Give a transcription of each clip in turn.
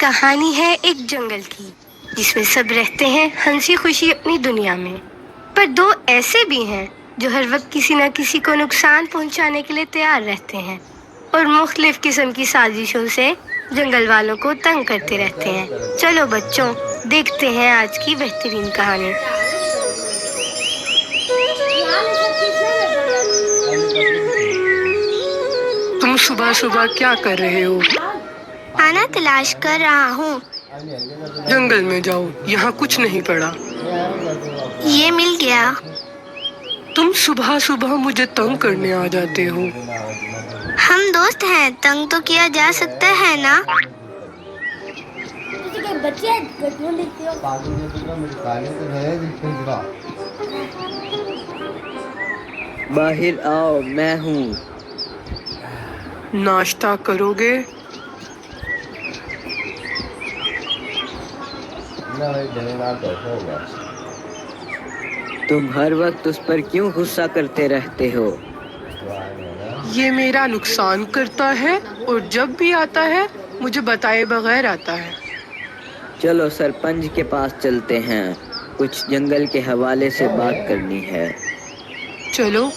कहानी है एक जंगल की, जिसमें सब रहते हैं हंसी खुशी अपनी दुनिया में। पर दो ऐसे भी हैं जो हर वक्त किसी न किसी को नुकसान पहुंचाने के लिए तैयार रहते हैं और मुख्तलिफ किस्म की साजिशों से जंगल वालों को तंग करते रहते हैं। चलो बच्चों, देखते हैं आज की बेहतरीन कहानी। तुम सुबह सुबह क्या कर रहे हो? खाना तलाश कर रहा हूँ। जंगल में जाओ, यहाँ कुछ नहीं पड़ा। ये मिल गया। तुम सुबह सुबह मुझे तंग करने आ जाते हो। हम दोस्त हैं, तंग तो किया जा सकता है ना। बाहर आओ, मैं हूँ। नाश्ता करोगे? तुम हर वक्त उस पर क्यों गुस्सा करते रहते हो? ये मेरा नुकसान करता है और जब भी आता है मुझे बताए बगैर आता है। चलो सरपंच के पास चलते हैं, कुछ जंगल के हवाले से बात करनी है। चलो।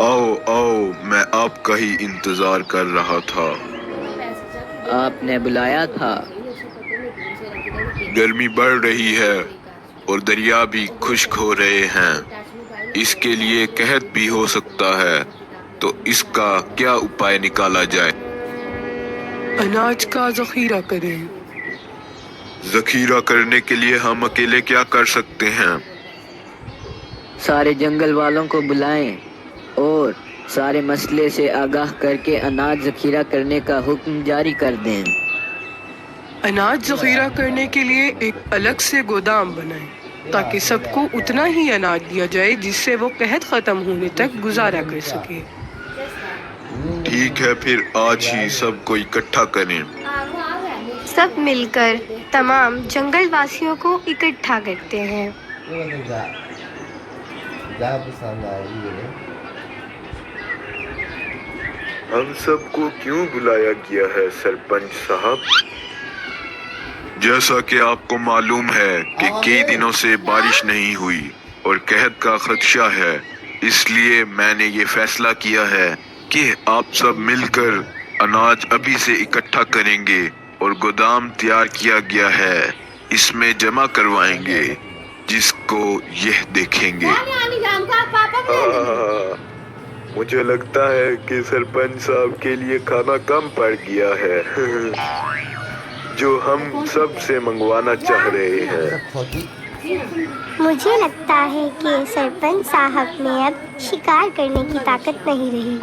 आओ आओ, मैं आपका ही इंतजार कर रहा था। आपने बुलाया था? गर्मी बढ़ रही है और दरिया भी खुश्क हो रहे हैं। इसके लिए कहत भी हो सकता है, तो इसका क्या उपाय निकाला जाए? अनाज का जखीरा करें। जखीरा करने के लिए हम अकेले क्या कर सकते हैं? सारे जंगल वालों को बुलाएं और सारे मसले से आगाह करके अनाज जखीरा करने का हुक्म जारी कर दें। अनाज जखीरा करने के लिए एक अलग से गोदाम बनाएं, ताकि सबको उतना ही अनाज दिया जाए जिससे वो कहत खत्म होने तक गुजारा कर सके। ठीक है, फिर आज ही सबको इकट्ठा करें। सब मिलकर तमाम जंगल वासियों को इकट्ठा करते हैं। हम सबको क्यों बुलाया गया है सरपंच साहब? जैसा कि आपको मालूम है कि कई दिनों से बारिश नहीं हुई और कहत का खदशा है, इसलिए मैंने ये फैसला किया है कि आप सब मिलकर अनाज अभी से इकट्ठा करेंगे और गोदाम तैयार किया गया है, इसमें जमा करवाएंगे, जिसको यह देखेंगे। मुझे लगता है कि सरपंच साहब के लिए खाना कम पड़ गया है जो हम सब से मंगवाना चाह रहे हैं। मुझे लगता है कि सरपंच साहब में अब शिकार करने की ताकत नहीं रही।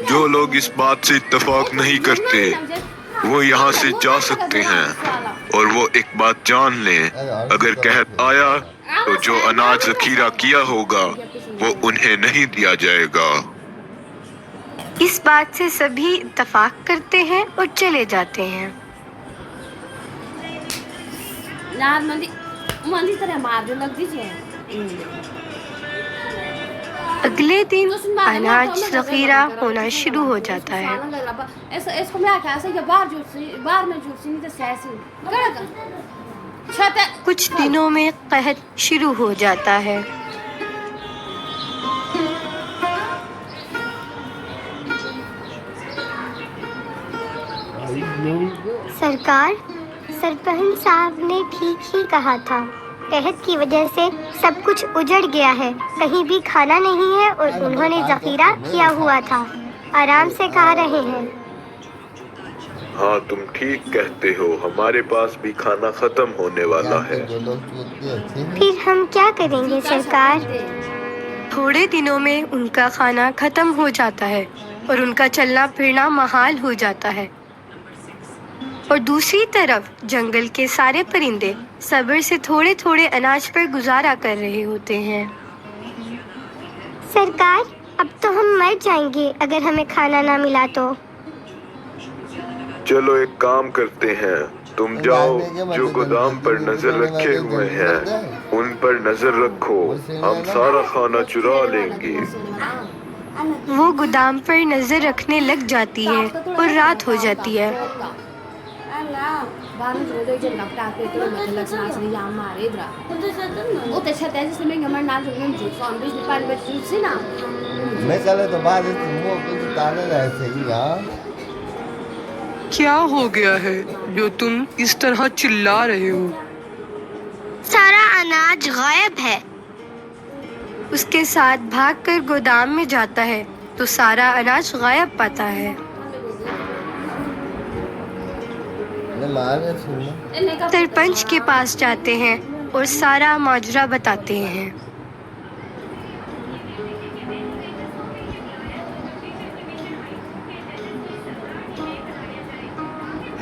जो लोग इस बात से इत्तेफाक नहीं करते वो यहाँ से जा सकते हैं, और वो एक बात जान लें, अगर कहत आया तो जो अनाज जखीरा किया होगा वो उन्हें नहीं दिया जाएगा। इस बात से सभी इत्तेफाक करते हैं और चले जाते हैं। अगले दिन अनाज जखीरा होना शुरू हो जाता है। कुछ दिनों में कहत शुरू हो जाता है। सरकार, सरपंच साहब ने ठीक ही कहा था। कहत की वजह से सब कुछ उजड़ गया है, कहीं भी खाना नहीं है और उन्होंने जखीरा किया हुआ था। आराम से खा रहे हैं। हाँ, तुम ठीक कहते हो, हमारे पास भी खाना खत्म होने वाला है। फिर हम क्या करेंगे सरकार? थोड़े दिनों में उनका खाना खत्म हो जाता है और उनका चलना फिरना महाल हो जाता है। और दूसरी तरफ जंगल के सारे परिंदे सब्र से थोड़े थोड़े अनाज पर गुजारा कर रहे होते हैं। सरकार, अब तो हम मर जाएंगे अगर हमें खाना ना मिला तो। चलो एक काम करते हैं, तुम जाओ, जो गोदाम पर नजर रखे हुए हैं उन पर नजर रखो, हम सारा खाना चुरा लेंगे। वो गोदाम पर नजर रखने लग जाती है और रात हो जाती है। क्या हो गया है जो तुम इस तरह चिल्ला रहे हो? सारा अनाज गायब है। उसके साथ भागकर गोदाम में जाता है तो सारा अनाज गायब पाता है। सरपंच के पास जाते हैं और सारा माजरा बताते हैं।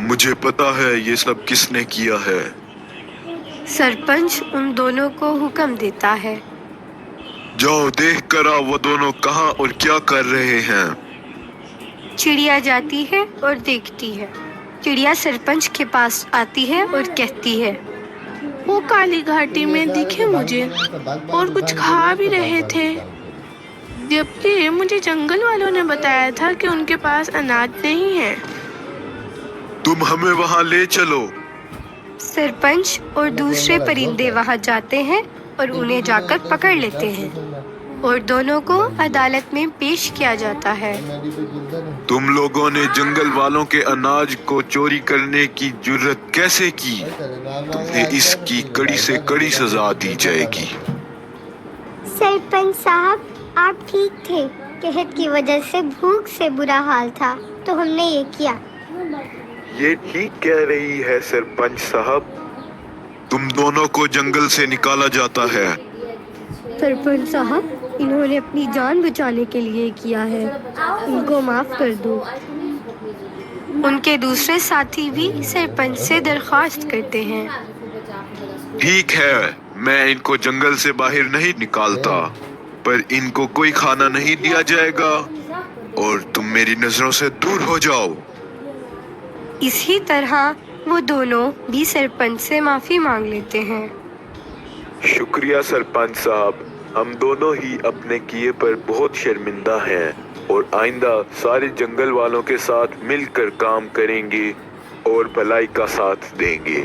मुझे पता है ये सब किसने किया है। सरपंच उन दोनों को हुक्म देता है। जाओ देख कर आओ वो दोनों कहाँ और क्या कर रहे हैं। चिड़िया जाती है और देखती है। चिड़िया सरपंच के पास आती है और कहती है, वो काली घाटी में दिखे मुझे और कुछ खा भी रहे थे, जबकि मुझे जंगल वालों ने बताया था कि उनके पास अनाज नहीं है। तुम हमें वहाँ ले चलो। सरपंच और दूसरे परिंदे वहाँ जाते हैं और उन्हें जाकर पकड़ लेते हैं और दोनों को अदालत में पेश किया जाता है। तुम लोगों ने जंगल वालों के अनाज को चोरी करने की जुर्रत कैसे की? तुम्हें इसकी कड़ी से कड़ी सजा दी जाएगी। सरपंच साहब, आप ठीक थे। कहत की वजह से भूख से बुरा हाल था तो हमने ये किया। ये ठीक कह रही है सरपंच साहब। तुम दोनों को जंगल से निकाला जाता है। सरपंच साहब, इन्होंने अपनी जान बचाने के लिए किया है, उनको माफ कर दो। उनके दूसरे साथी भी सरपंच से दरख्वास्त करते हैं। ठीक है, मैं इनको जंगल से बाहर नहीं निकालता, पर इनको कोई खाना नहीं दिया जाएगा और तुम मेरी नजरों से दूर हो जाओ। इसी तरह वो दोनों भी सरपंच से माफी मांग लेते हैं। शुक्रिया सरपंच साहब, हम दोनों ही अपने किए पर बहुत शर्मिंदा हैं और आइंदा सारे जंगल वालों के साथ मिलकर काम करेंगे और भलाई का साथ देंगे।